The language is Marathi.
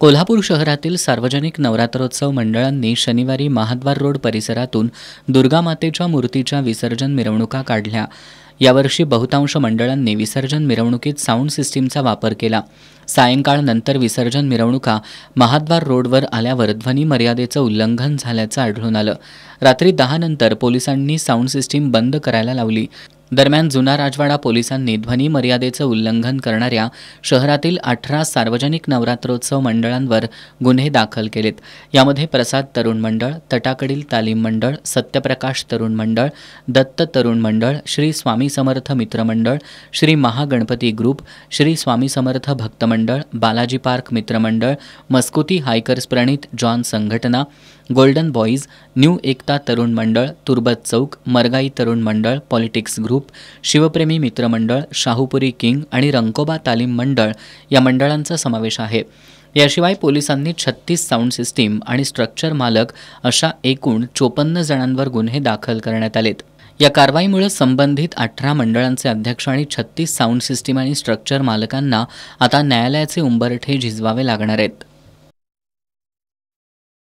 कोल्हापूर शहरातील सार्वजनिक नवरात्रोत्सव मंडळांनी शनिवारी महाद्वार रोड परिसरातून दुर्गामातेच्या मूर्तीच्या विसर्जन मिरवणुका काढल्या। यावर्षी बहुतांश मंडळांनी विसर्जन मिरवणुकीत साऊंड सिस्टीमचा वापर केला। सायंकाळनंतर विसर्जन मिरवणुका महाद्वार रोडवर आल्यावर ध्वनी मर्यादेचं उल्लंघन झाल्याचं आढळून आलं। रात्री 10 नंतर पोलिसांनी साऊंड सिस्टीम बंद करायला लावली। दरम्यान जुना राजवाडा पोलिसांनी ध्वनी मर्यादेचं उल्लंघन करणाऱ्या शहरातील 18 सार्वजनिक नवरात्रोत्सव मंडळांवर गुन्हे दाखल केलेत। यामध्ये प्रसाद तरुण मंडळ, तटाकडील तालीम मंडळ, सत्यप्रकाश तरुण मंडळ, दत्त तरुण मंडळ, श्री स्वामी समर्थ मित्र मंडळ, श्री महागणपती ग्रुप, श्री स्वामी समर्थ भक्त मंडळ, बालाजी पार्क मित्र मंडळ, मस्कुती हायकर्स प्रणित जॉन संघटना, गोल्डन बॉईज, न्यू एकता तरुण मंडळ, तुर्बत चौक, मरगाई तरुण मंडळ, पॉलिटिक्स ग्रुप, शिवप्रेमी मित्र मंडळ, शाहूपुरी किंग आणि रंकोबा तालीम मंडळ या मंडळांचा समावेश आहे। याशिवाय पोलिसांनी 36 साऊंड सिस्टीम आणि स्ट्रक्चर मालक अशा एकूण 54 जणांवर गुन्हे दाखल करण्यात आलेत। या कारवाईमुळे संबंधित 18 मंडळांचे अध्यक्ष आणि 36 साऊंड सिस्टीम आणि स्ट्रक्चर मालकांना आता न्यायालयाचे उंबरठे झिजवावे लागणार आहेत।